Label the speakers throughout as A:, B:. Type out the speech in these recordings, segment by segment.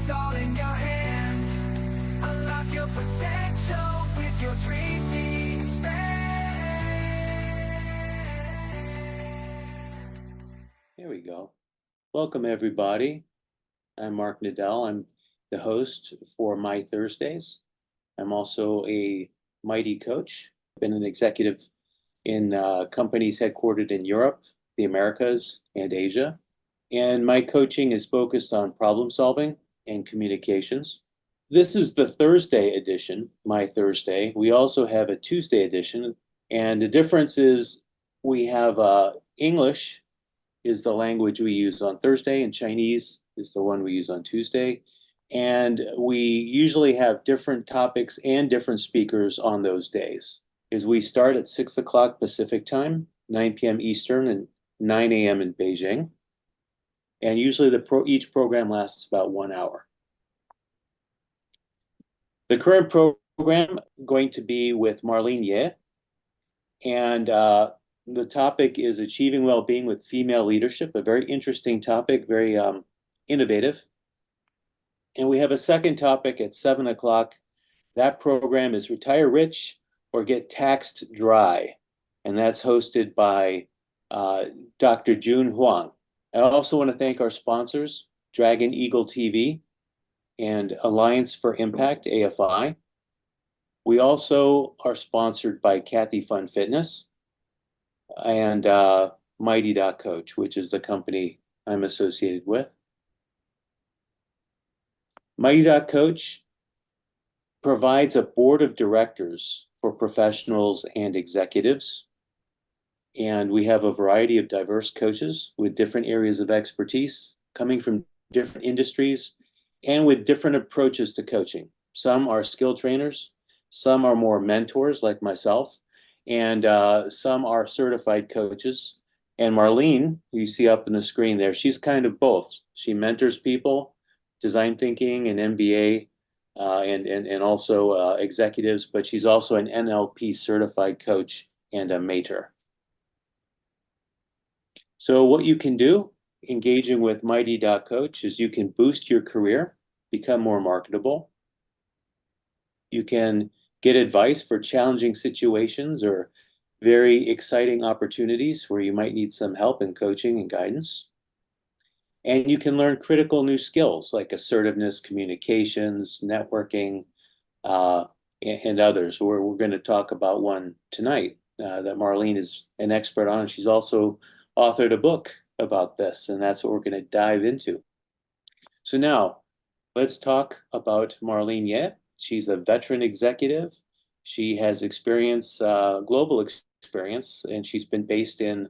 A: It's all in your hands. Unlock your potential with your dream
B: There we go. Welcome, everybody. I'm Marc Naddell. I'm the host for My Thursdays. I'm also a Mighty coach. I've been an executive in companies headquartered in Europe, the Americas, and Asia. And my coaching is focused on problem solving and communications. This is the Thursday edition, My Thursday. We also have a Tuesday edition. And the difference is we have English is the language we use on Thursday, and Chinese is the one we use on Tuesday. And we usually have different topics and different speakers on those days. We start at 6 o'clock Pacific time, 9 p.m. Eastern, and 9 a.m. in Beijing. And usually each program lasts about 1 hour. The current program is going to be with Marlene Ye, and the topic is Achieving Well-Being with Female Leadership, a very interesting topic, very innovative. And we have a second topic at 7 o'clock. That program is Retire Rich or Get Taxed Dry, and that's hosted by Dr. Jun Huang. I also want to thank our sponsors, Dragon Eagle TV and Alliance for Impact, AFI. We also are sponsored by Kathy Fun Fitness and Mighty.coach, which is the company I'm associated with. Mighty.coach provides a board of directors for professionals and executives. And we have a variety of diverse coaches with different areas of expertise coming from different industries and with different approaches to coaching. Some are skill trainers, some are more mentors like myself, and some are certified coaches. And Marlene, who you see up in the screen there, she's kind of both. She mentors people, design thinking and MBA, and also executives, but she's also an NLP certified coach and a mater. So what you can do engaging with Mighty.coach is you can boost your career, become more marketable. You can get advice for challenging situations or very exciting opportunities where you might need some help in coaching and guidance. And you can learn critical new skills like assertiveness, communications, networking, and others. We're going to talk about one tonight that Marlene is an expert on. She's also authored a book about this, and that's what we're going to dive into. So now, let's talk about Marlene Ye. She's a veteran executive. She has experience, global experience, and she's been based in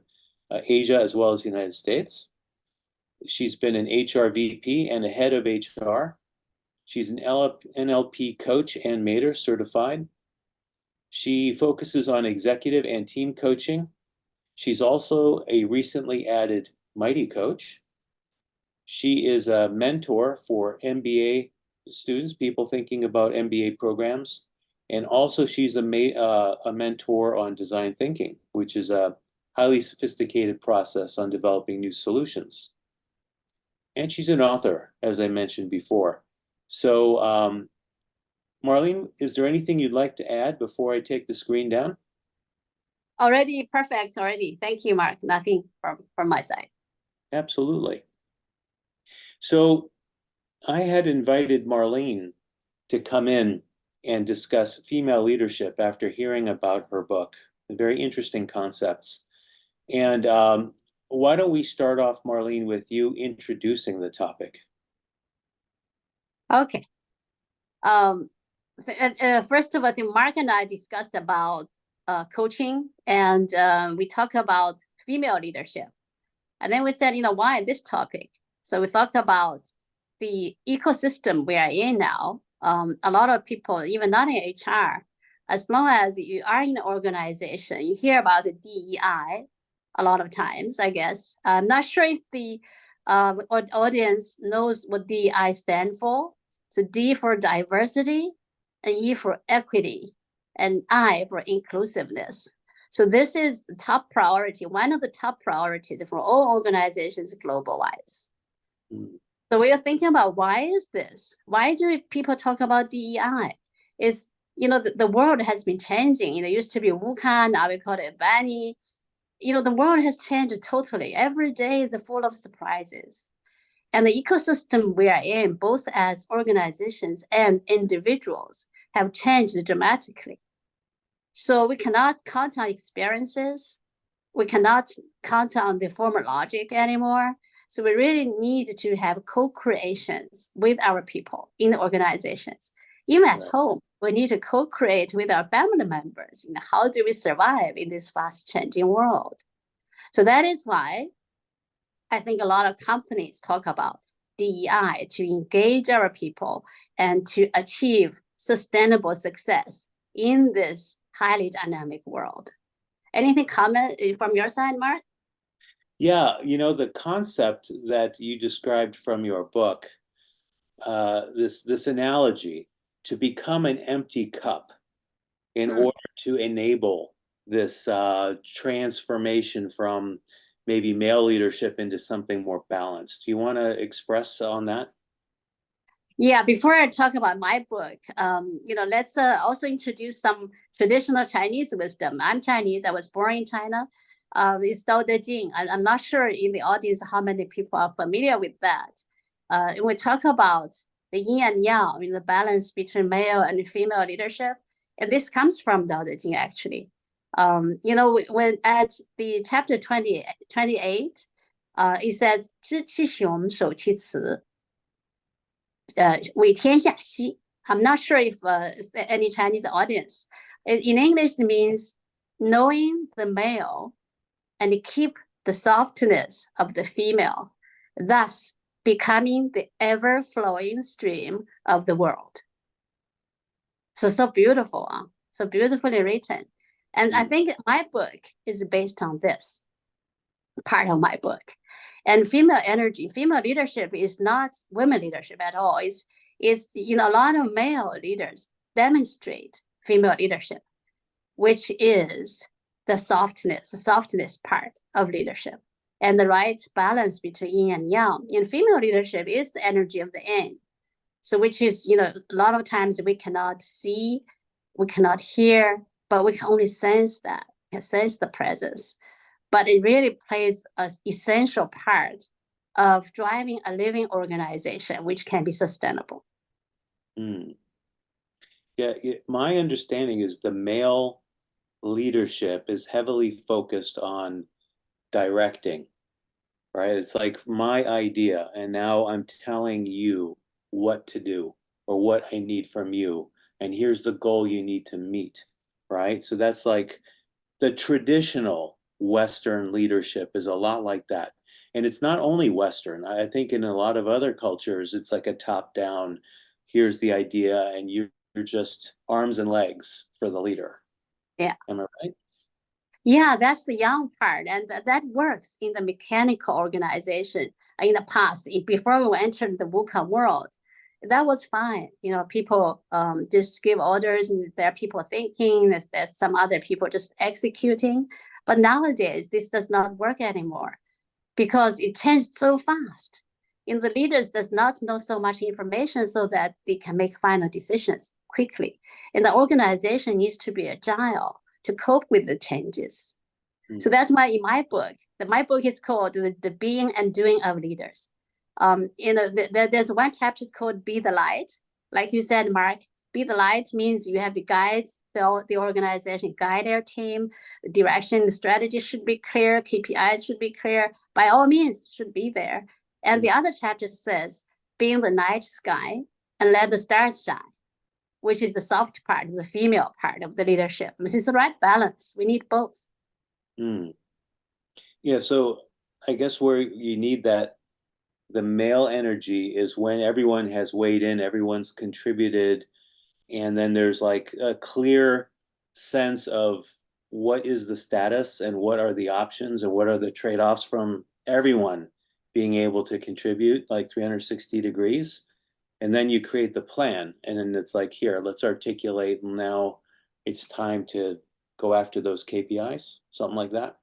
B: Asia as well as the United States. She's been an HR VP and a head of HR. She's an NLP coach and mater certified. She focuses on executive and team coaching. She's also a recently added Mighty coach. She is a mentor for MBA students, people thinking about MBA programs. And also she's a mentor on design thinking, which is a highly sophisticated process on developing new solutions. And she's an author, as I mentioned before. So, Marlene, is there anything you'd like to add before I take the screen down?
C: Already perfect already. Thank you, Marc. Nothing from my side.
B: Absolutely. So I had invited Marlene to come in and discuss female leadership after hearing about her book, very interesting concepts. And why don't we start off, Marlene, with you introducing the topic?
C: Okay. First of all, I think Marc and I discussed about coaching, and we talked about female leadership. And then we said, why this topic? So we talked about the ecosystem we are in now. A lot of people, even not in HR, as long as you are in an organization, you hear about the DEI a lot of times, I guess. I'm not sure if the audience knows what DEI stand for. So D for diversity, and E for equity, and I for inclusiveness. So this is the top priority, one of the top priorities for all organizations global-wise. So we are thinking about why is this? Why do people talk about DEI? Is the world has been changing. It used to be Wuhan, now we call it Bani. The world has changed totally. Every day is full of surprises. And the ecosystem we are in, both as organizations and individuals, have changed dramatically. So we cannot count on experiences. We cannot count on the former logic anymore. So we really need to have co-creations with our people in the organizations. Even at home, we need to co-create with our family members. How do we survive in this fast-changing world? So that is why I think a lot of companies talk about DEI to engage our people and to achieve sustainable success in this highly dynamic world. Anything comment from your side, Mark?
B: Yeah, the concept that you described from your book, this analogy to become an empty cup in order to enable this transformation from maybe male leadership into something more balanced. Do you want to express on that?
C: Yeah, before I talk about my book, let's also introduce some traditional Chinese wisdom. I'm Chinese. I was born in China. It's Dao De Jing. I'm not sure in the audience how many people are familiar with that. And we talk about the yin and yang, the balance between male and female leadership. And this comes from Dao De Jing, actually. When at the chapter 28, it says, 知其雄，守其雌。为天下溪. I'm not sure if any Chinese audience. In English, it means knowing the male and keep the softness of the female, thus becoming the ever-flowing stream of the world. So beautiful, so beautifully written. And I think my book is based on this part of my book. And female energy, female leadership is not women leadership at all. It's a lot of male leaders demonstrate female leadership, which is the softness part of leadership, and the right balance between yin and yang. In female leadership is the energy of the yin. So which is, a lot of times we cannot see, we cannot hear, but we can only sense that, can sense the presence. But it really plays an essential part of driving a living organization, which can be sustainable.
B: Yeah, my understanding is the male leadership is heavily focused on directing, right? It's like my idea, and now I'm telling you what to do or what I need from you, and here's the goal you need to meet, right? So that's like the traditional Western leadership is a lot like that. And it's not only Western. I think in a lot of other cultures, it's like a top down, here's the idea, and you're just arms and legs for the leader.
C: Yeah.
B: Am I right?
C: Yeah, that's the young part. And that works in the mechanical organization in the past. Before we entered the VUCA world, that was fine. People just give orders, and there are people thinking, there's some other people just executing. But nowadays, this does not work anymore because it changed so fast. And the leaders does not know so much information so that they can make final decisions quickly. And the organization needs to be agile to cope with the changes. So that's why in my book, my book is called The Being and Doing of Leaders. There's one chapter called Be the Light. Like you said, Mark, be the light means you have to guide the organization, guide their team, the direction, the strategy should be clear, KPIs should be clear, by all means should be there. And the other chapter says, being the night sky and let the stars shine, which is the soft part, the female part of the leadership. This is the right balance. We need both.
B: Yeah, so I guess where you need that, the male energy is when everyone has weighed in, everyone's contributed, and then there's like a clear sense of what is the status and what are the options and what are the trade-offs from everyone being able to contribute like 360 degrees. And then you create the plan, and then it's like, here, let's articulate, and now it's time to go after those KPIs, something like that.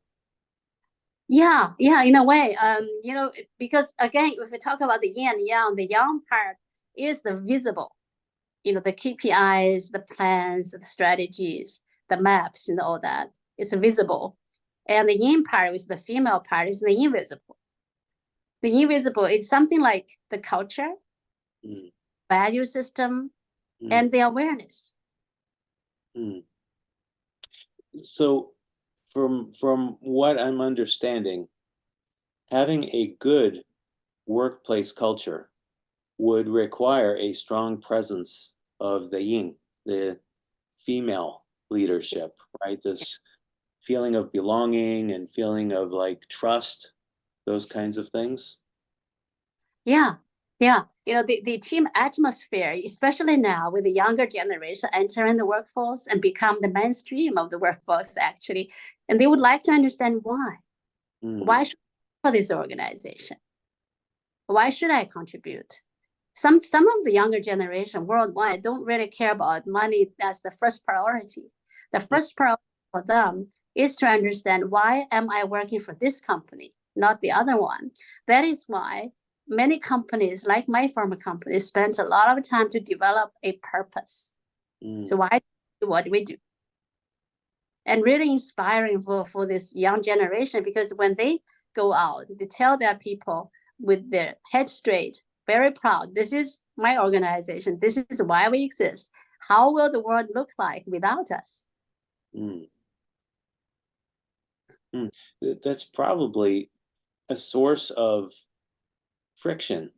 C: Yeah, yeah, in a way, because again, if we talk about the yin and yang, the yang part is the visible, the KPIs, the plans, the strategies, the maps, and all that. It's visible. And the yin part is the female part is the invisible. The invisible is something like the culture,
B: Mm,
C: value system,
B: mm,
C: and the awareness.
B: mm. So from what I'm understanding, having a good workplace culture would require a strong presence of the yin, the female leadership, right? This feeling of belonging and feeling of like trust, those kinds of things.
C: Yeah, yeah. The team atmosphere, especially now with the younger generation entering the workforce and become the mainstream of the workforce, actually, and they would like to understand why.
B: Mm,
C: Why should I for this organization? Why should I contribute? Some of the younger generation worldwide don't really care about money as the first priority. The first priority for them is to understand why am I working for this company, not the other one. That is why many companies, like my former company, spent a lot of time to develop a purpose. So
B: mm,
C: why do what we do? And really inspiring for this young generation because when they go out, they tell their people with their head straight, very proud. This is my organization. This is why we exist. How will the world look like without us?
B: mm, mm. That's probably a source of friction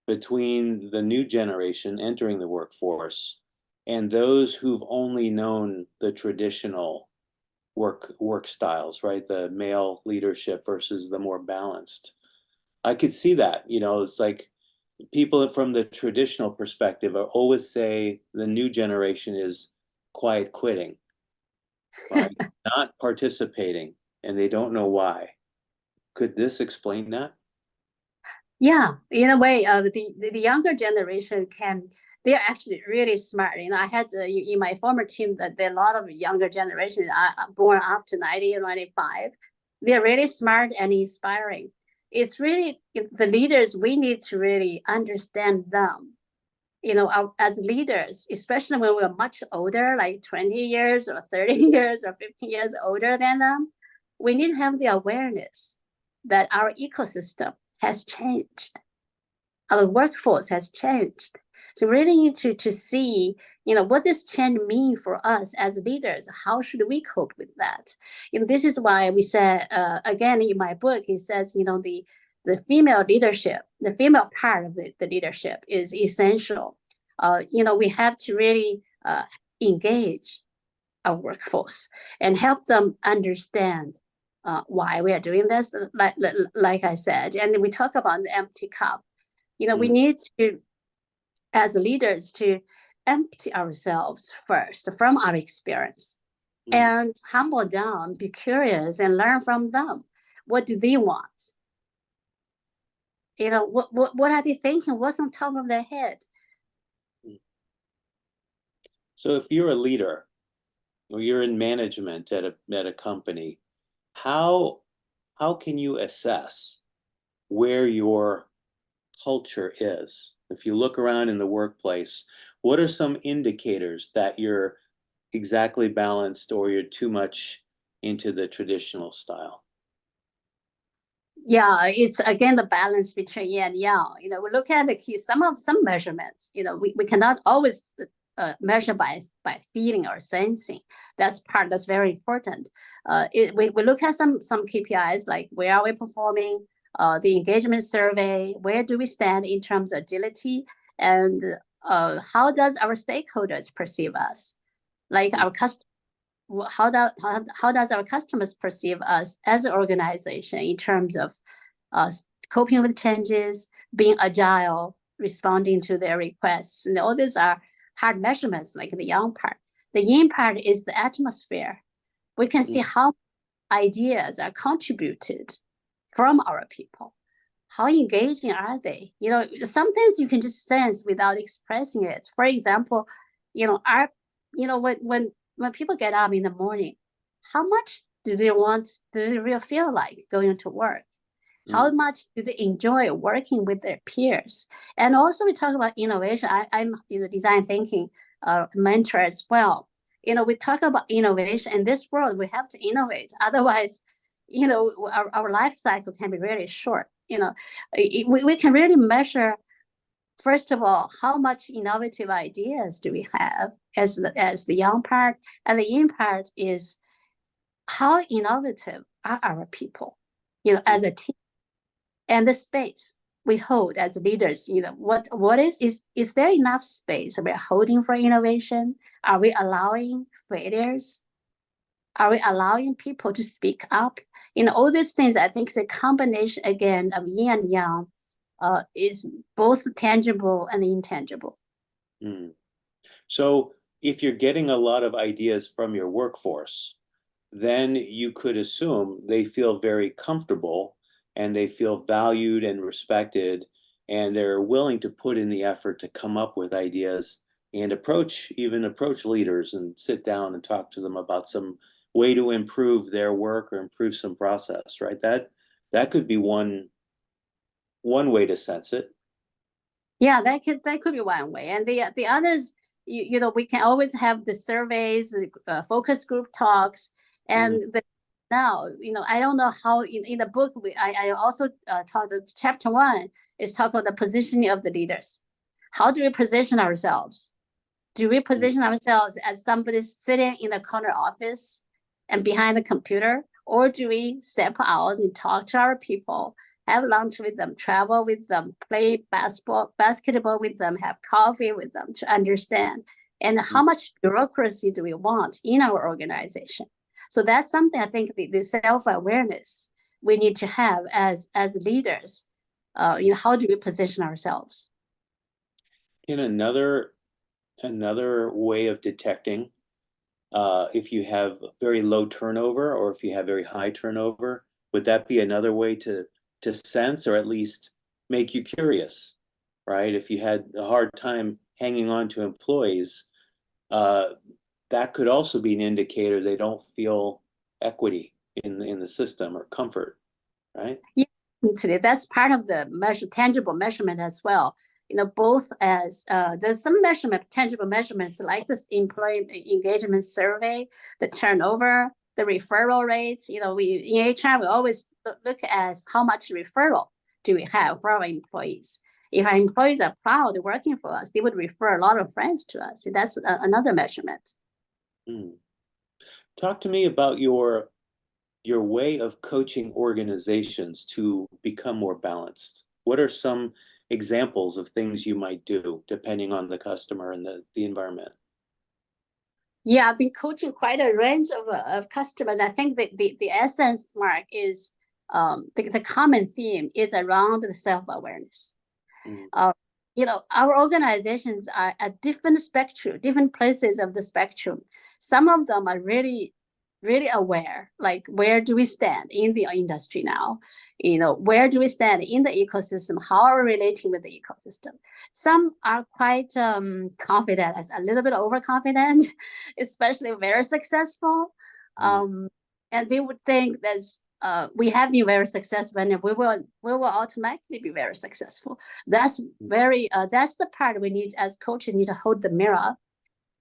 B: between the new generation entering the workforce and those who've only known the traditional work styles, right? The male leadership versus the more balanced. I could see that, it's like people from the traditional perspective always say the new generation is quiet quitting, right? Not participating, and they don't know why. Could this explain that?
C: Yeah, in a way, the younger generation they're actually really smart. I had in my former team that there are a lot of younger generation born after 90 or 95. They're really smart and inspiring. It's really the leaders, we need to really understand them. As leaders, especially when we're much older, like 20 years or 30 years or 15 years older than them, we need to have the awareness that our ecosystem has changed, our workforce has changed. So we really need to see, what this change mean for us as leaders. How should we cope with that? This is why we said, again, in my book, it says, the female leadership, the female part of the leadership is essential. We have to really engage our workforce and help them understand why we are doing this, like I said. And we talk about the empty cup. We
B: Mm,
C: need to, as leaders, to empty ourselves first from our experience
B: mm,
C: and humble down, be curious, and learn from them. What do they want? What are they thinking? What's on top of their head?
B: mm. So if you're a leader or you're in management at a company, how how can you assess where your culture is? If you look around in the workplace, what are some indicators that you're exactly balanced or you're too much into the traditional style?
C: Yeah, it's again the balance between yin and yang. We look at the key, some measurements. We cannot always measure by feeling or sensing. That's very important. We look at some KPIs like where are we performing, the engagement survey, where do we stand in terms of agility, and how does our stakeholders perceive us, like
B: Mm,
C: our customers. How does our customers perceive us as an organization in terms of uh, coping with changes, being agile, responding to their requests? And all these are hard measurements, like the yang part. The yin part is the atmosphere. We can see
B: mm,
C: how ideas are contributed from our people. How engaging are they? Sometimes you can just sense without expressing it. For example, our when people get up in the morning, how much do they really feel like going to work? How much do they enjoy working with their peers? And also we talk about innovation. I'm design thinking mentor as well. We talk about innovation. In this world, we have to innovate. Otherwise, our life cycle can be really short. We can really measure, first of all, how much innovative ideas do we have as the young part, and the yin part is how innovative are our people, as a team, and the space we hold as leaders. What is there enough space we're holding for innovation? Are we allowing failures? Are we allowing people to speak up? All these things, I think, is a combination again of yin and yang, is both tangible and intangible.
B: So if you're getting a lot of ideas from your workforce, then you could assume they feel very comfortable and they feel valued and respected, and they're willing to put in the effort to come up with ideas and approach leaders and sit down and talk to them about some way to improve their work or improve some process, right? That could be one way to sense it.
C: Yeah, that could be one way. And the others, we can always have the surveys, focus group talks, and now, I don't know how in the book I also taught chapter 1 is talk about the positioning of the leaders. How do we position ourselves? Do we position ourselves as somebody sitting in the corner office and behind the computer, or do we step out and talk to our people, have lunch with them, travel with them, play basketball with them, have coffee with them to understand? And how much bureaucracy do we want in our organization? So that's something I think the self-awareness we need to have as leaders. How do we position ourselves?
B: In another way of detecting if you have very low turnover or if you have very high turnover, would that be another way to sense, or at least make you curious, right? If you had a hard time hanging on to employees, that could also be an indicator they don't feel equity in the system or comfort, right?
C: Yeah, that's part of the tangible measurement as well. Both as there's some tangible measurements like this employee engagement survey, the turnover, the referral rates. We in HR we always look at how much referral do we have for our employees. If our employees are proud working for us, they would refer a lot of friends to us. So that's another measurement.
B: Talk to me about your way of coaching organizations to become more balanced. What are some examples of things you might do depending on the customer and the environment?
C: Yeah, I've been coaching quite a range of customers. I think the essence, Mark, is the common theme is around the self-awareness. Our organizations are at different spectrum, different places of the spectrum. Some of them are really, really aware, like where do we stand in the industry now? Where do we stand in the ecosystem? How are we relating with the ecosystem? Some are quite confident, a little bit overconfident, especially very successful. And they would think that we have been very successful and we will automatically be very successful. That's the part we need as coaches need to hold the mirror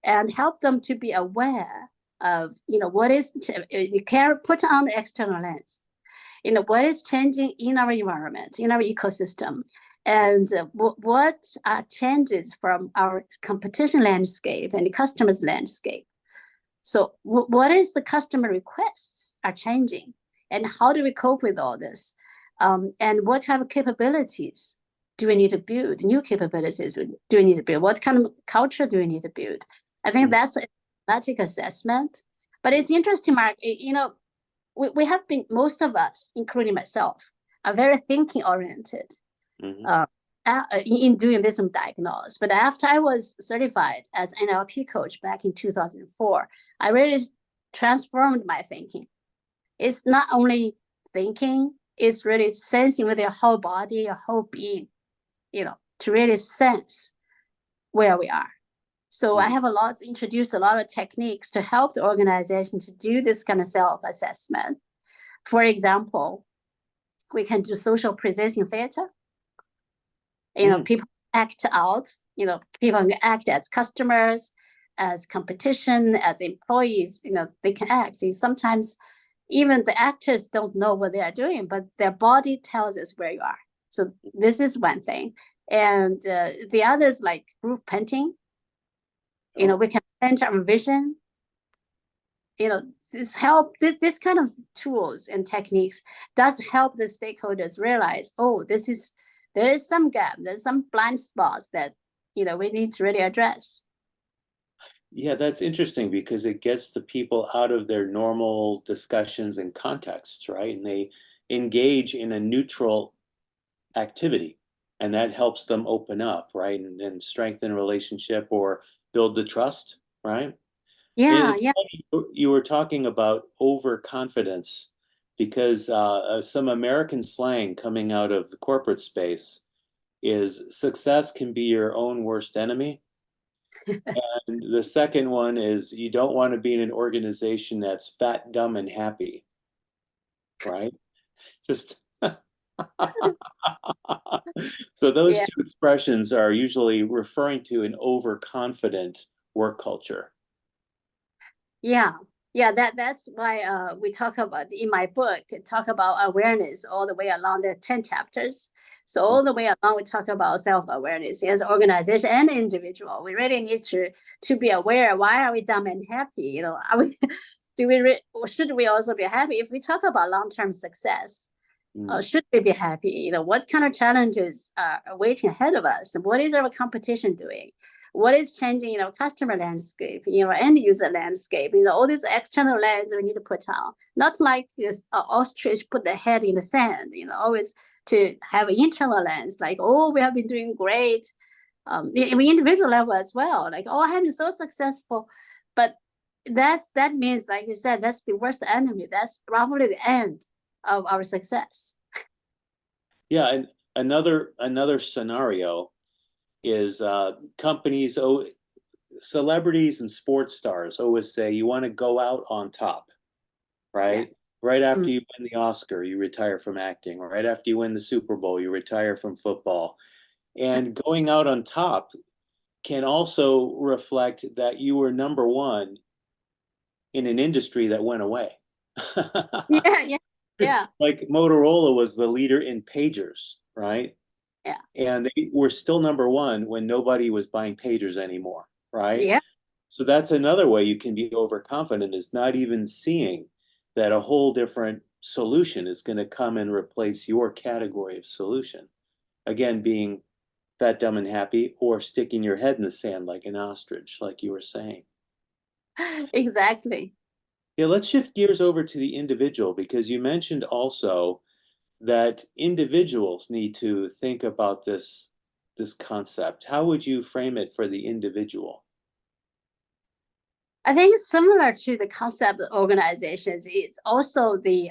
C: and help them to be aware of what is you can put on the external lens, what is changing in our environment, in our ecosystem, and what are changes from our competition landscape and the customer's landscape. So what is the customer requests are changing, and how do we cope with all this, and what type of capabilities do we need to build? New capabilities do we need to build? What kind of culture do we need to build? I think that's a thematic assessment. But it's interesting, Mark, we have been, most of us, including myself, are very thinking oriented in doing this diagnosis. But after I was certified as NLP coach back in 2004, I really transformed my thinking. It's not only thinking, it's really sensing with your whole body, your whole being, to really sense where we are. So I have introduced a lot of techniques to help the organization to do this kind of self-assessment. For example, we can do social possessing theater. People act out, people can act as customers, as competition, as employees, they can act. And sometimes even the actors don't know what they are doing, but their body tells us where you are. So this is one thing. And the other is like group painting. We can paint our vision. This kind of tools and techniques does help the stakeholders realize, there is some gap, there's some blind spots that, we need to really address.
B: Yeah, that's interesting because it gets the people out of their normal discussions and contexts, right? And they engage in a neutral activity, and that helps them open up, right? And strengthen relationship or build the trust, right?
C: Yeah.
B: You were talking about overconfidence because some American slang coming out of the corporate space is success can be your own worst enemy. And the second one is you don't want to be in an organization that's fat, dumb, and happy, right? Just so those two expressions are usually referring to an overconfident work culture.
C: Yeah, that's why we talk about in my book, talk about awareness all the way along the 10 chapters. So all the way along, we talk about self-awareness as an organization and individual. We really need to be aware. Why are we dumb and happy? Are we, should we also be happy? If we talk about long-term success, should we be happy? What kind of challenges are waiting ahead of us? What is our competition doing? What is changing, customer landscape, end user landscape, all these external lens we need to put on. Not like this ostrich put their head in the sand, always to have an internal lens, like, we have been doing great. The individual level as well, like, I have been so successful. But that means, like you said, that's the worst enemy. That's probably the end of our success.
B: Yeah, and another scenario is companies, celebrities and sports stars always say you want to go out on top, right? Yeah. Right after you win the Oscar, you retire from acting. Right after you win the Super Bowl, you retire from football. And going out on top can also reflect that you were number one in an industry that went away.
C: Yeah.
B: Like Motorola was the leader in pagers, right?
C: Yeah.
B: And they were still number one when nobody was buying pagers anymore, right?
C: Yeah.
B: So that's another way you can be overconfident, is not even seeing that a whole different solution is going to come and replace your category of solution. Again, being fat, dumb, and happy, or sticking your head in the sand like an ostrich, like you were saying.
C: Exactly.
B: Yeah, let's shift gears over to the individual, because you mentioned also that individuals need to think about this concept. How would you frame it for the individual?
C: I think it's similar to the concept of organizations. It's also the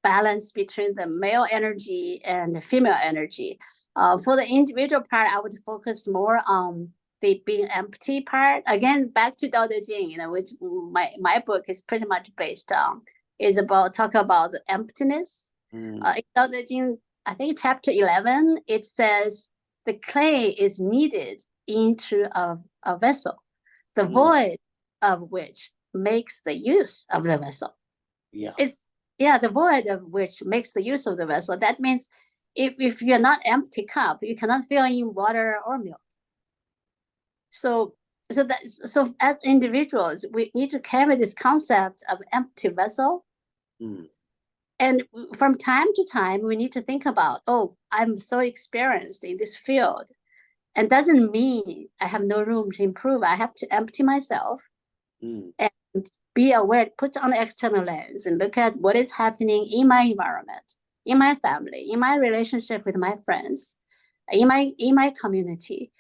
C: balance between the male energy and the female energy. For the individual part, I would focus more on the being empty part. Again, back to Dao De Jing, which my book is pretty much based on, is talk about the emptiness. In Dao De Jing, I think chapter 11, it says the clay is kneaded into a vessel, the void of which makes the use of the vessel. The void of which makes the use of the vessel. That means if you're not empty cup, you cannot fill in water or milk. So as individuals, we need to carry this concept of empty vessel. And from time to time, we need to think about, I'm so experienced in this field. And doesn't mean I have no room to improve. I have to empty myself and be aware, put on the external lens and look at what is happening in my environment, in my family, in my relationship with my friends, in my community.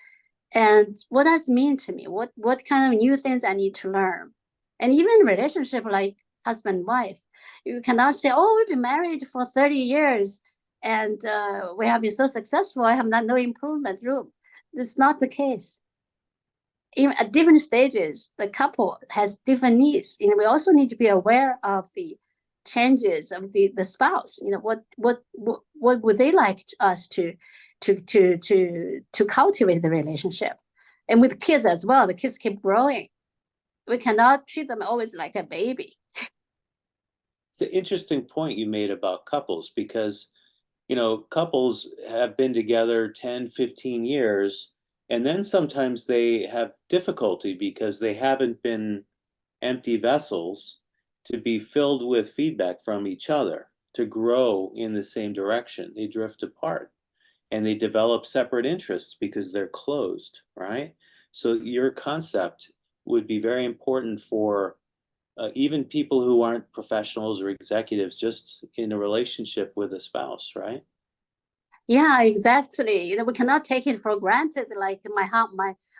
C: And what does it mean to me? What kind of new things I need to learn? And even relationship like husband and wife, you cannot say, we've been married for 30 years and we have been so successful. I have no improvement room. It's not the case. even at different stages, the couple has different needs. We also need to be aware of the changes of the spouse. What would they like us to cultivate the relationship? And with kids as well, the kids keep growing. We cannot treat them always like a baby.
B: It's an interesting point you made about couples, because couples have been together 10, 15 years, and then sometimes they have difficulty because they haven't been empty vessels to be filled with feedback from each other to grow in the same direction. They drift apart and they develop separate interests because they're closed, right? So your concept would be very important for even people who aren't professionals or executives, just in a relationship with a spouse, right?
C: Yeah, exactly. We cannot take it for granted. Like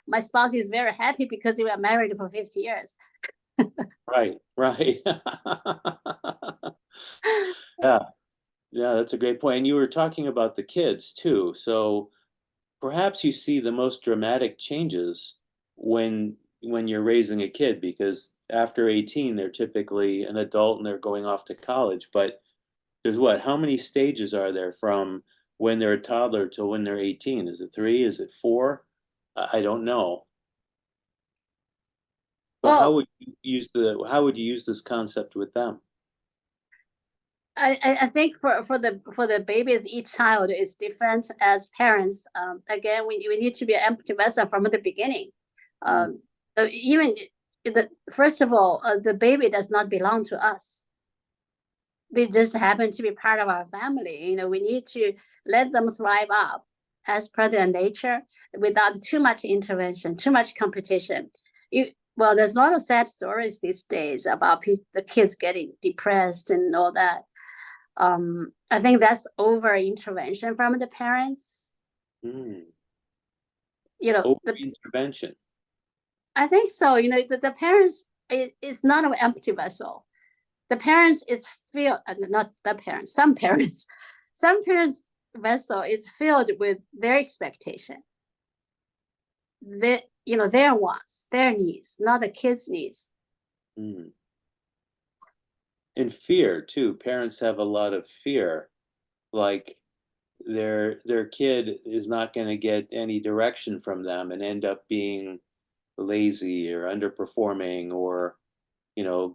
C: my spouse is very happy because we were married for 50 years.
B: Right, right. Yeah, yeah, that's a great point. And you were talking about the kids too. So perhaps you see the most dramatic changes when you're raising a kid, because after 18, they're typically an adult and they're going off to college. But there's what? How many stages are there from when they're a toddler to when they're 18? Is it 3? Is it 4? I don't know. But
C: Well,
B: how would you use this concept with them?
C: I think for the babies, each child is different. As parents, again, we need to be an empty vessel from the beginning.
B: Mm,
C: Even first of all, the baby does not belong to us. They just happen to be part of our family. We need to let them thrive up as per their nature without too much intervention, too much competition. Well, there's a lot of sad stories these days about the kids getting depressed and all that. I think that's over intervention from the parents.
B: mm.
C: The
B: Over intervention.
C: I think so. The parents is not an empty vessel. The parents is filled, not the parents. Some parents vessel is filled with their expectation. Their wants, their needs, not the kids' needs.
B: Mm. And fear too. Parents have a lot of fear, like their kid is not going to get any direction from them and end up being lazy or underperforming, or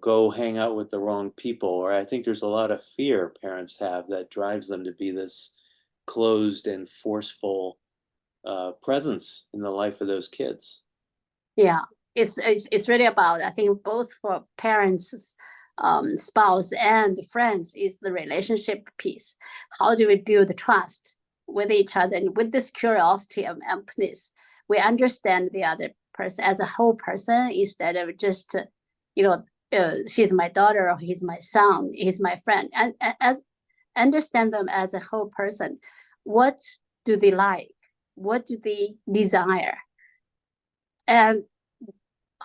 B: go hang out with the wrong people. Or I think there's a lot of fear parents have that drives them to be this closed and forceful presence in the life of those kids.
C: Yeah, it's really about, I think, both for parents, spouse, and friends, is the relationship piece. How do we build trust with each other, and with this curiosity of empathy? We understand the other person as a whole person instead of just, she's my daughter, or he's my son, he's my friend, and as understand them as a whole person. What do they like? What do they desire? And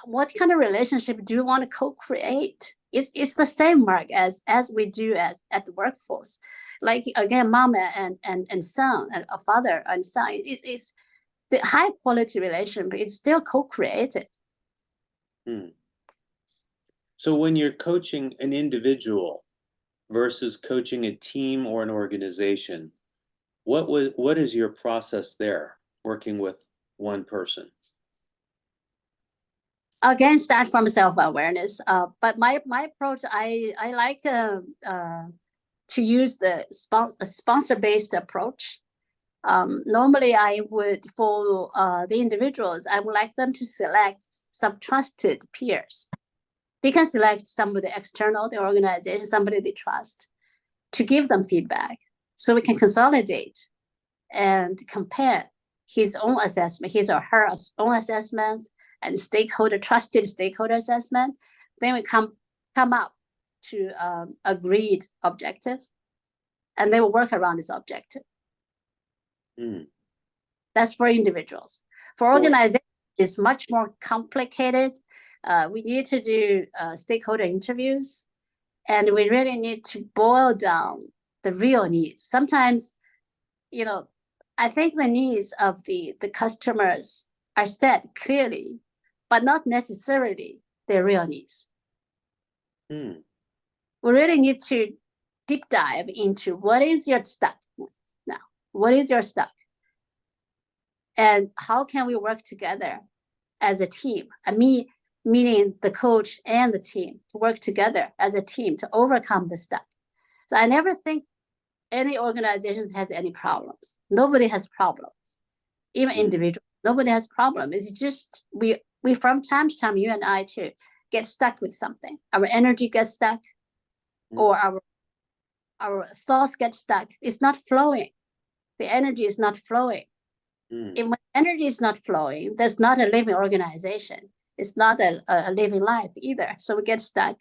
C: what kind of relationship do you want to co-create? It's the same, Mark, as we do at the workforce. Like, again, mom and son, and a father and son. It's the high quality relationship. It's still co-created.
B: Hmm. So when you're coaching an individual versus coaching a team or an organization, what is your process there working with one person?
C: Again, start from self-awareness. But my approach, I like to use the sponsor-based approach. Normally, I would, for the individuals, I would like them to select some trusted peers. They can select somebody external, the organization, somebody they trust, to give them feedback, so we can consolidate and compare his own assessment, his or her own assessment, and trusted stakeholder assessment. Then we come up to agreed objective, and they will work around this objective.
B: Mm.
C: That's for individuals. For organizations, it's much more complicated. We need to do stakeholder interviews, and we really need to boil down the real needs. Sometimes, I think the needs of the customers are set clearly, but not necessarily their real needs.
B: Hmm.
C: We really need to deep dive into what is your stuck now? What is your stuck? And how can we work together as a team? Meaning the coach and the team to work together as a team to overcome the stuck. So I never think any organization has any problems. Nobody has problems, even individual. Nobody has problems. It's just we from time to time, you and I too, get stuck with something. Our energy gets stuck, or our thoughts get stuck. It's not flowing. The energy is not flowing. If when energy is not flowing, that's not a living organization. It's not a living life either. So we get stuck.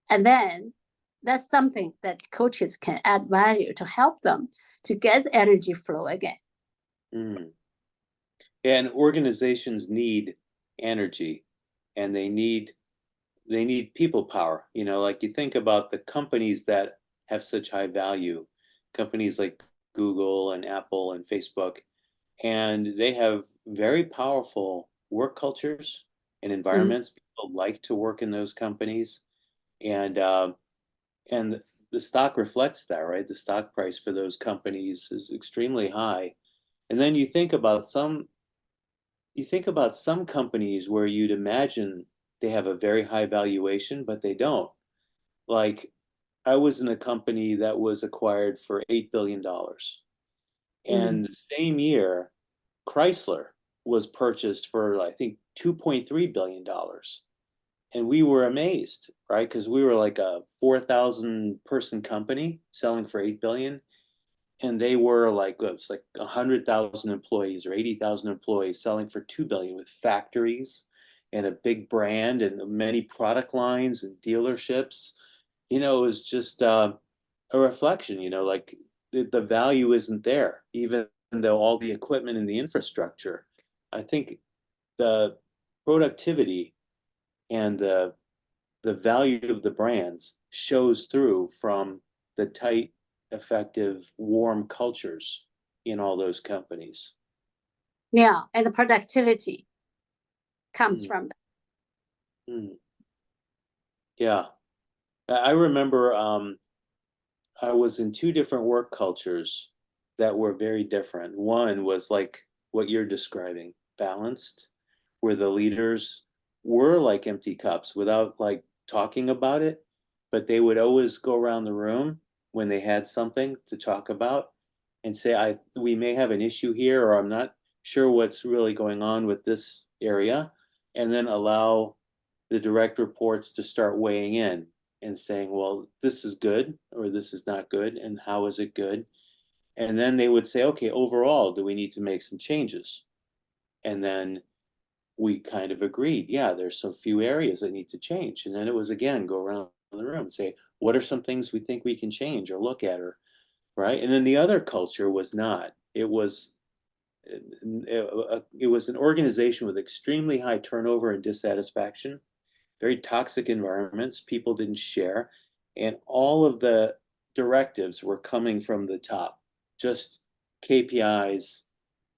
C: And then that's something that coaches can add value to help them to get energy flow again.
B: And organizations need energy, and they need people power. You know, like you think about the companies that have such high value, companies like Google and Apple and Facebook, and they have very powerful work cultures and environments. People like to work in those companies, and the stock reflects that, right? The stock price for those companies is extremely high. And then you think about some companies where you'd imagine they have a very high valuation, but they don't. Like, I was in a company that was acquired for $8 billion. And the same year, Chrysler was purchased for, I think, $2.3 billion. And we were amazed, right? Because we were like a 4,000 person company selling for 8 billion. And they were like, it was like 100,000 employees or 80,000 employees selling for 2 billion with factories and a big brand and many product lines and dealerships. You know, it was just a reflection, you know, like the value isn't there, even though all the equipment and the infrastructure. I think the productivity and the value of the brands shows through from the tight, effective, warm cultures in all those companies.
C: Yeah, and the productivity comes from that.
B: Yeah. I remember I was in two different work cultures that were very different. One was like what you're describing, balanced, where the leaders were like empty cups without like talking about it, but they would always go around the room when they had something to talk about and say, we may have an issue here, or I'm not sure what's really going on with this area, and then allow the direct reports to start weighing in and saying, well, this is good or this is not good, and how is it good? And then they would say, okay, overall, do we need to make some changes? And then we kind of agreed, yeah, there's some few areas that need to change. And then it was, again, go around the room and say, what are some things we think we can change or look at, or right? And then the other culture was not. It was an organization with extremely high turnover and dissatisfaction, very toxic environments. People didn't share, and all of the directives were coming from the top, just KPIs,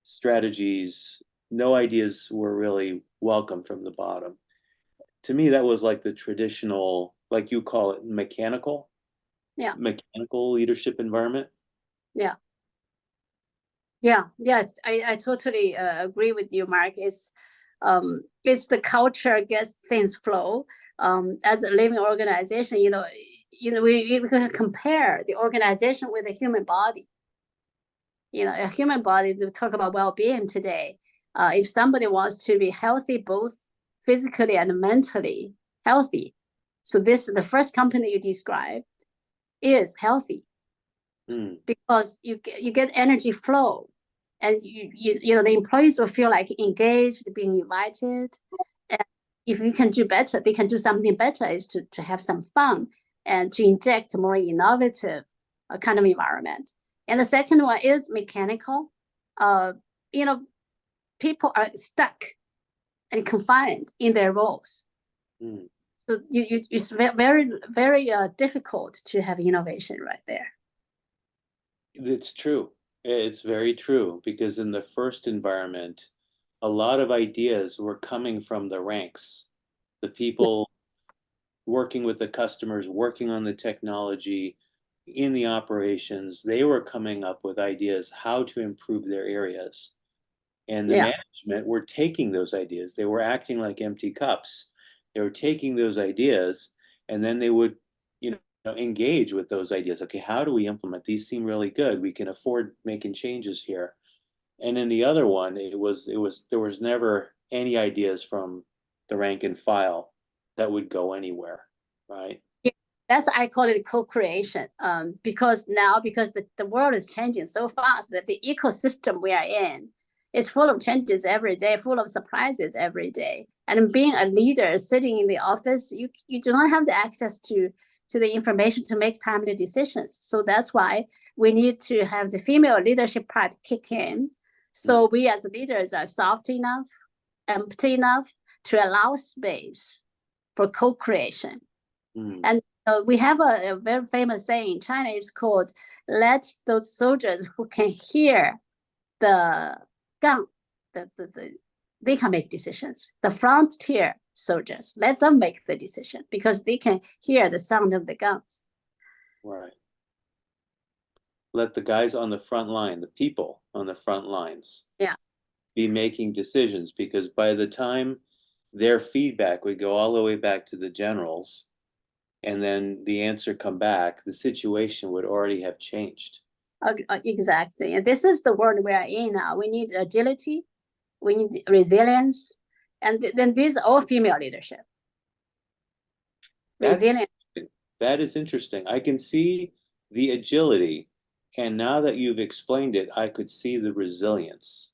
B: strategies. No ideas were really welcome from the bottom. To me, that was like the traditional, like you call it, mechanical leadership environment.
C: Yeah. I totally agree with you, Mark. It's the culture gets things flow. As a living organization, we can compare the organization with a human body. You know, a human body. We talk about well-being today. If somebody wants to be healthy, both physically and mentally healthy, so the first company you described is healthy. Because you get energy flow, and the employees will feel like engaged, being invited. And if you can do better, they can do something better, is to have some fun and to inject more innovative kind of environment. And the second one is mechanical. People are stuck and confined in their roles. So it's very, very difficult to have innovation right there.
B: It's true. It's very true, because in the first environment, a lot of ideas were coming from the ranks, the people working with the customers, working on the technology, in the operations. They were coming up with ideas how to improve their areas. And the
C: Yeah.
B: management were taking those ideas. They were acting like empty cups. They were taking those ideas, and then they would, engage with those ideas. Okay, how do we implement these? Seem really good. We can afford making changes here. And in the other one, there was never any ideas from the rank and file that would go anywhere, right?
C: Yeah, that's I call it co-creation. Because the world is changing so fast that the ecosystem we are in is full of changes every day, full of surprises every day. And being a leader sitting in the office, you do not have the access to the information to make timely decisions. So that's why we need to have the female leadership part kick in. So we as leaders are soft enough, empty enough to allow space for co-creation. And we have a very famous saying in China. Is called, let those soldiers who can hear the gun, they can make decisions. The frontier soldiers, let them make the decision because they can hear the sound of the guns.
B: Right. Let the guys on the front line, the people on the front lines, be making decisions, because by the time their feedback would go all the way back to the generals, and then the answer come back, the situation would already have changed.
C: Exactly. And this is the world we are in now. We need agility, we need resilience, and then these are all female leadership. Resilience.
B: That is interesting. I can see the agility, and now that you've explained it, I could see the resilience.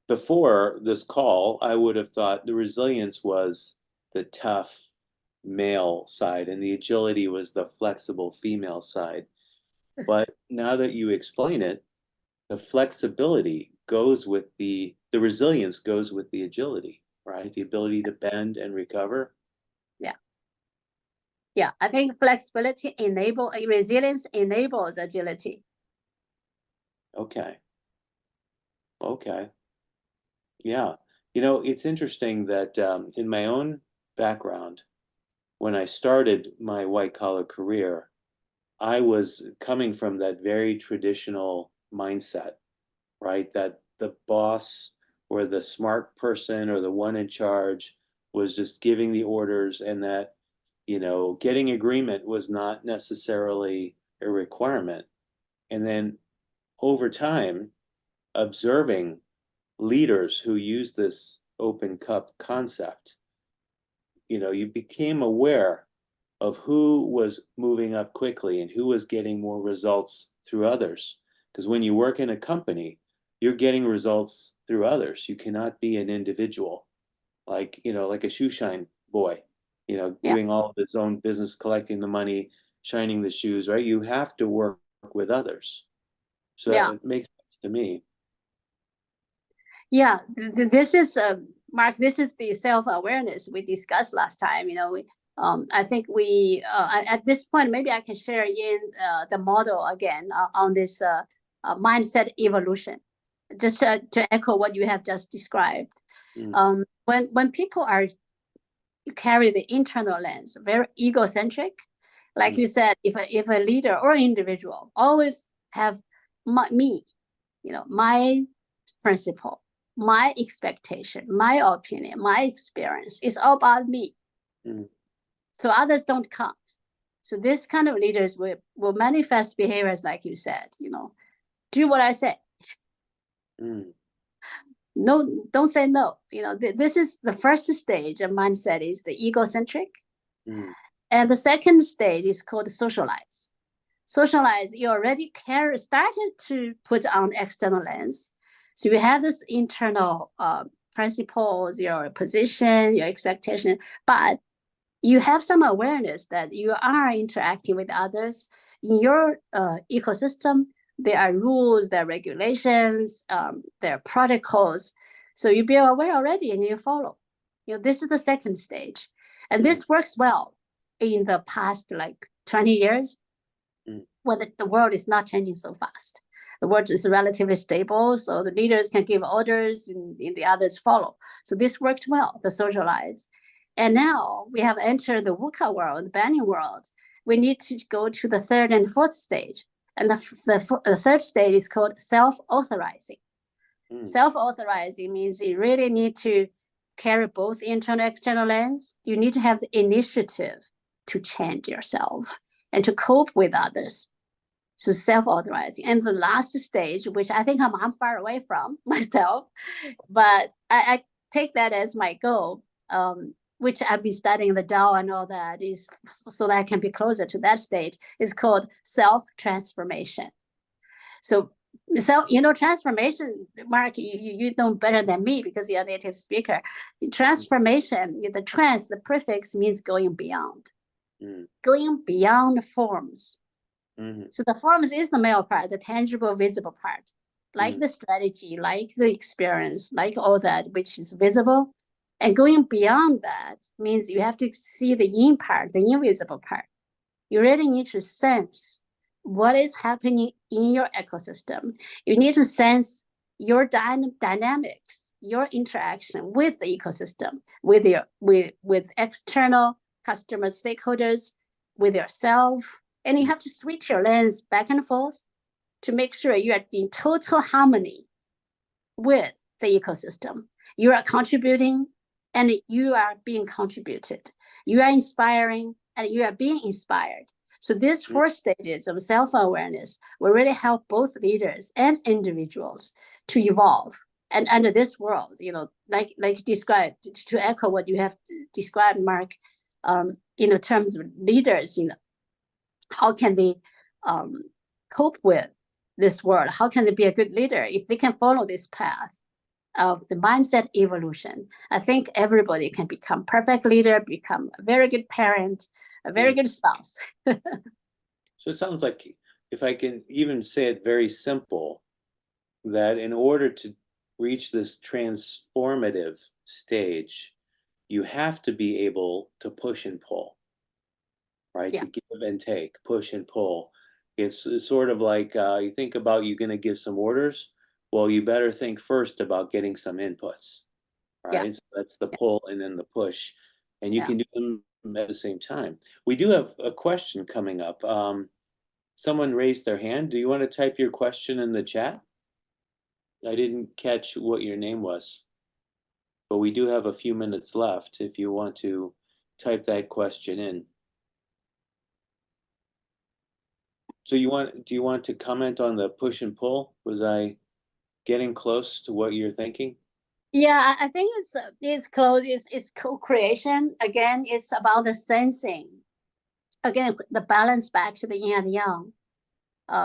B: Before this call, I would have thought the resilience was the tough male side and the agility was the flexible female side. But now that you explain it, the flexibility goes with the resilience goes with the agility, right? The ability to bend and recover.
C: Yeah, I think flexibility resilience enables agility.
B: Okay. Yeah. It's interesting that in my own background, when I started my white collar career, I was coming from that very traditional mindset, right? That the boss or the smart person or the one in charge was just giving the orders, and that, getting agreement was not necessarily a requirement. And then over time, observing leaders who use this open cup concept, you became aware of who was moving up quickly and who was getting more results through others. Because when you work in a company, you're getting results through others. You cannot be an individual, like a shoe shine boy, doing all of its own business, collecting the money, shining the shoes, right? You have to work with others. So that makes sense to me.
C: Yeah, this is Mark. This is the self-awareness we discussed last time. I think we at this point maybe I can share in the model again on this mindset evolution, just to echo what you have just described. When people carry the internal lens, very egocentric, like you said, if a leader or individual always have my principle, my expectation, my opinion, my experience, it's all about me. So others don't count. So this kind of leaders will manifest behaviors like you said, do what I say. No, don't say no. This is the first stage of mindset, is the egocentric. And the second stage is called socialize. Socialize, you already started to put on external lens. So you have this internal principles, your position, your expectation, but you have some awareness that you are interacting with others in your ecosystem. There are rules, there are regulations, there are protocols. So you be aware already and you follow. This is the second stage. And this works well in the past, like 20 years, when the world is not changing so fast. The world is relatively stable, so the leaders can give orders and the others follow. So this worked well, the socialize. And now we have entered the VUCA world, the banning world. We need to go to the third and fourth stage. And the third stage is called self-authorizing. Self-authorizing means you really need to carry both internal and external lens. You need to have the initiative to change yourself and to cope with others. So self-authorizing. And the last stage, which I think I'm far away from myself, but I take that as my goal, which I've been studying the Tao and all that, is so that I can be closer to that stage, is called self-transformation. So transformation, Mark, you know better than me because you're a native speaker. Transformation, the prefix means going beyond. Going beyond forms. So the forms is the male part, the tangible, visible part, like the strategy, like the experience, like all that, which is visible. And going beyond that means you have to see the yin part, the invisible part. You really need to sense what is happening in your ecosystem. You need to sense your dynamics, your interaction with the ecosystem, with external customer stakeholders, with yourself. And you have to switch your lens back and forth to make sure you are in total harmony with the ecosystem. You are contributing and you are being contributed. You are inspiring and you are being inspired. So these 4 stages of self-awareness will really help both leaders and individuals to evolve. And under this world, like described, to echo what you have described, Mark, in terms of leaders, how can they cope with this world? How can they be a good leader if they can follow this path of the mindset evolution? I think everybody can become perfect leader, become a very good parent, a very good spouse.
B: So it sounds like, if I can even say it very simple, that in order to reach this transformative stage, you have to be able to push and pull, right?
C: Yeah.
B: To give and take, push and pull. It's sort of like you think about you're going to give some orders. Well, you better think first about getting some inputs, right?
C: Yeah.
B: So that's the pull and then the push, and you can do them at the same time. We do have a question coming up. Someone raised their hand. Do you want to type your question in the chat? I didn't catch what your name was, but we do have a few minutes left if you want to type that question in. So do you want to comment on the push and pull? Was I getting close to what you're thinking?
C: Yeah, I think it's close. It's co-creation. Again, it's about the sensing. Again, the balance back to the yin and yang.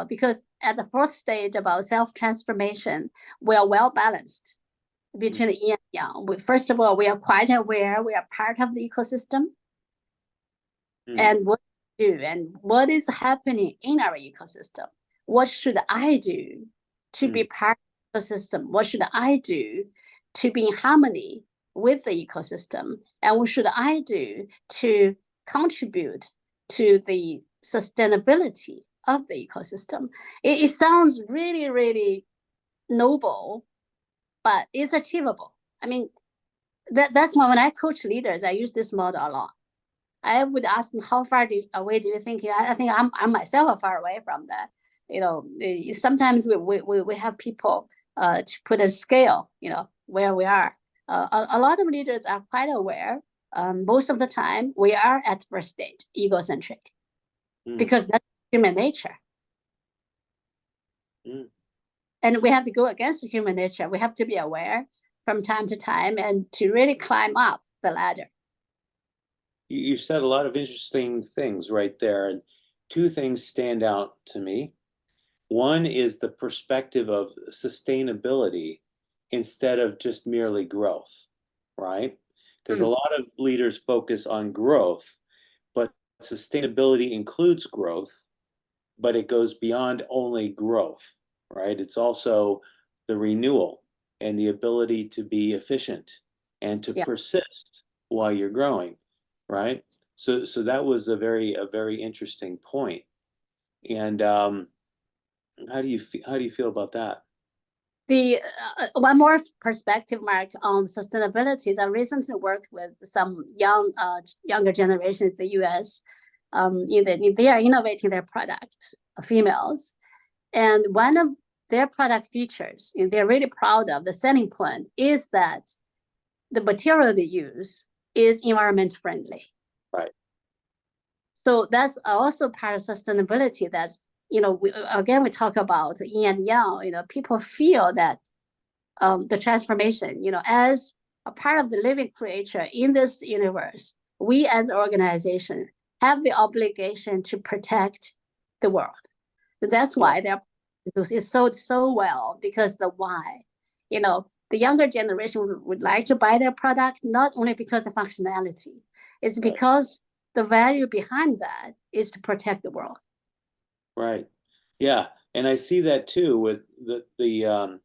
C: Because at the 4th stage about self-transformation, we are well balanced between the yin and yang. First of all, we are quite aware we are part of the ecosystem. And what to do and what is happening in our ecosystem. What should I do to be part of the ecosystem? What should I do to be in harmony with the ecosystem? And what should I do to contribute to the sustainability of the ecosystem? It sounds really, really noble, but it's achievable. I mean, that's why when I coach leaders, I use this model a lot. I would ask them, how far away do you think? I think I'm myself far away from that. Sometimes we have people to put a scale, where we are. A lot of leaders are quite aware. Most of the time, we are at first stage, egocentric, because that's human nature. And we have to go against human nature. We have to be aware from time to time and to really climb up the ladder.
B: You said a lot of interesting things right there, and 2 things stand out to me. One is the perspective of sustainability instead of just merely growth, right? Because a lot of leaders focus on growth, but sustainability includes growth, but it goes beyond only growth, right? It's also the renewal and the ability to be efficient and to persist while you're growing. Right. So that was a very interesting point. And How do you feel about that?
C: The one more perspective, Mark, on sustainability is I recently worked with some younger generations in the U.S. They are innovating their products, females, and one of their product features they're really proud of. The selling point is that the material they use is environment friendly.
B: Right.
C: So that's also part of sustainability. That's we talk about yin and yang. People feel that the transformation, as a part of the living creature in this universe, we as an organization have the obligation to protect the world. That's why their is sold so well, because the why, the younger generation would like to buy their product not only because of functionality, it's because the value behind that is to protect the world.
B: Right. Yeah, and I see that too with the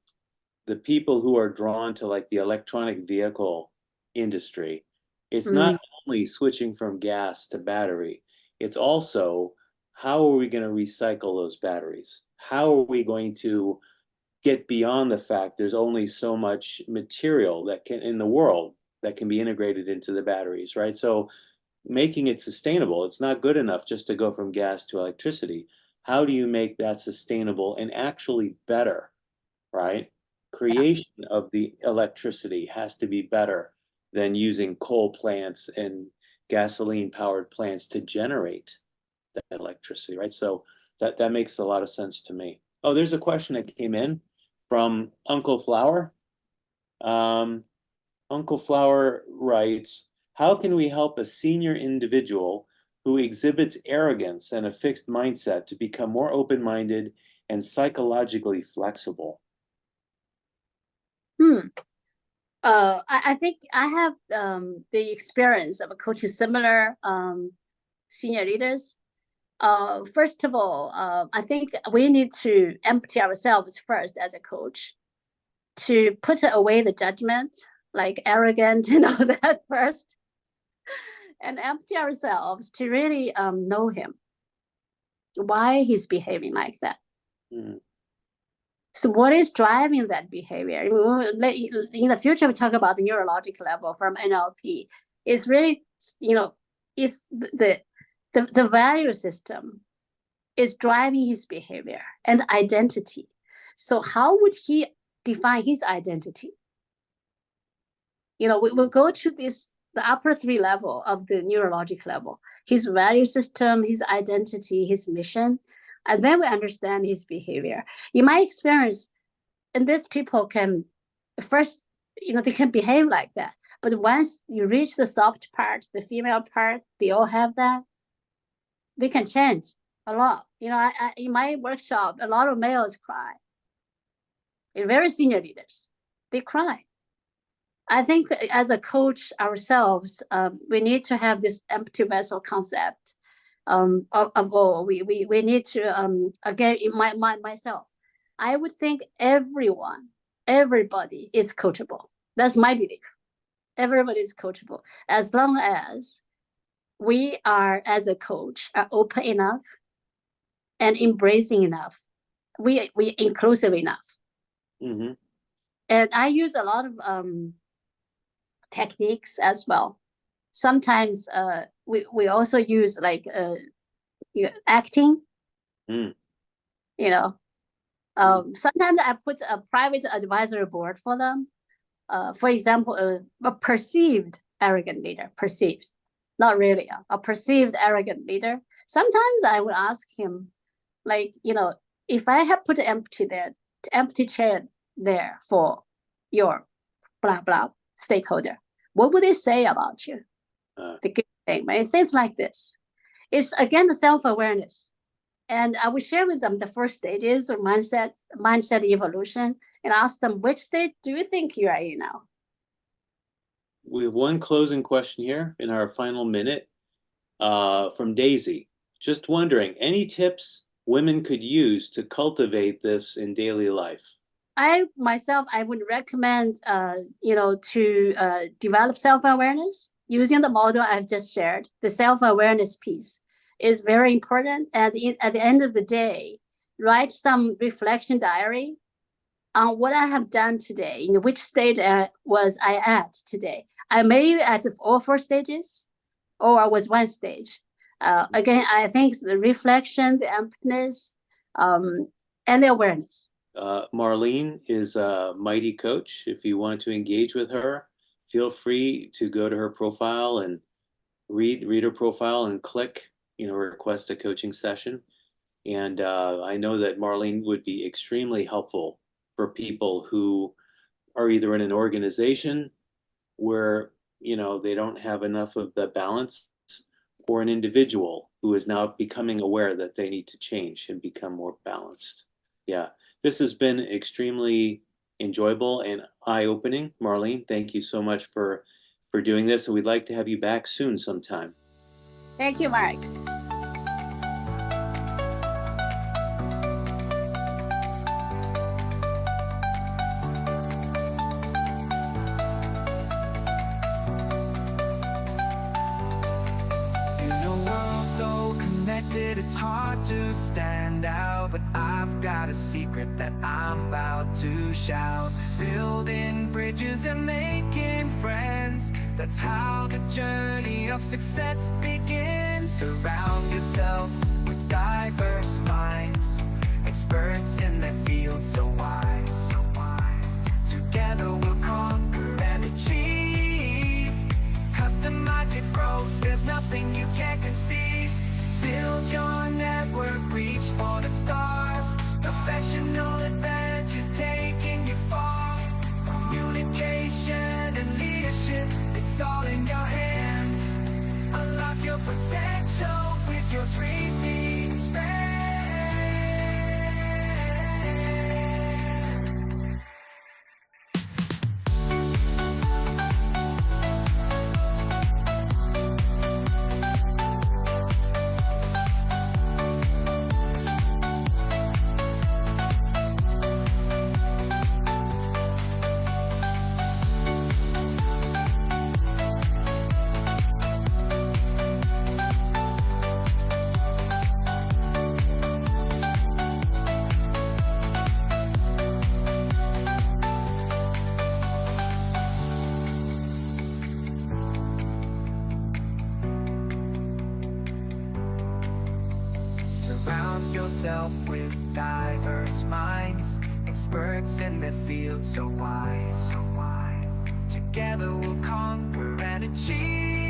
B: people who are drawn to like the electronic vehicle industry. It's not only switching from gas to battery, it's also how are we going to recycle those batteries? How are we going to get beyond the fact there's only so much material that can in the world that can be integrated into the batteries, right? So making it sustainable, it's not good enough just to go from gas to electricity. How do you make that sustainable and actually better, right? Creation of the electricity has to be better than using coal plants and gasoline powered plants to generate that electricity, right? So that makes a lot of sense to me. Oh, there's a question that came in from Uncle Flower. Uncle Flower writes, how can we help a senior individual who exhibits arrogance and a fixed mindset to become more open-minded and psychologically flexible?
C: I think I have the experience of coaching similar senior leaders. First of all, I think we need to empty ourselves first as a coach, to put away the judgment, like arrogant and all that first, and empty ourselves to really know him, why he's behaving like that. So what is driving that behavior? In the future, we talk about the neurological level from NLP. It's really, it's the value system is driving his behavior and identity. So how would he define his identity? We will go to the upper three level of the neurological level, his value system, his identity, his mission, and then we understand his behavior. In my experience, and these people can first, they can behave like that. But once you reach the soft part, the female part, they all have that, they can change a lot. In my workshop, a lot of males cry. Very senior leaders, they cry. I think as a coach ourselves, we need to have this empty vessel concept of all. We need to, again, in myself, I would think everybody is coachable. That's my belief. Everybody is coachable. As long as we are, as a coach, are open enough and embracing enough, we inclusive enough. And I use a lot of techniques as well. Sometimes we also use like acting. Sometimes I put a private advisory board for them. For example, a perceived arrogant leader, perceived, not really, a perceived arrogant leader. Sometimes I would ask him, like, if I have put empty chair there for your blah blah stakeholder, what would they say about you? The good thing, right? Things like this. It's again the self-awareness. And I would share with them the first stages of mindset evolution and ask them, which stage do you think you are in now?
B: We have one closing question here in our final minute from Daisy. Just wondering, any tips women could use to cultivate this in daily life?
C: I would recommend, to develop self-awareness using the model I've just shared. The self-awareness piece is very important. And at the end of the day, write some reflection diary on what I have done today, which stage was I at today. I may be at all 4 stages, or I was 1 stage. Again, I think the reflection, the emptiness, and the awareness.
B: Marlene is a mighty coach. If you want to engage with her, feel free to go to her profile and read her profile and click, request a coaching session. And I know that Marlene would be extremely helpful for people who are either in an organization where, they don't have enough of the balance, or an individual who is now becoming aware that they need to change and become more balanced. Yeah, this has been extremely enjoyable and eye-opening. Marlene, thank you so much for doing this, and we'd like to have you back soon sometime.
C: Thank you, Mark.
A: It's hard to stand out, but I've got a secret that I'm about to shout. Building bridges and making friends, that's how the journey of success begins. Surround yourself with diverse minds, experts in their field, so wise. Together we'll conquer and achieve. Customize your growth, there's nothing you can't conceive. Build your network, reach for the stars. Professional adventures taking you far. Communication and leadership, it's all in your hands. Unlock your potential with your dream team. Surround yourself with diverse minds, experts in their field, so wise. Together we'll conquer and achieve.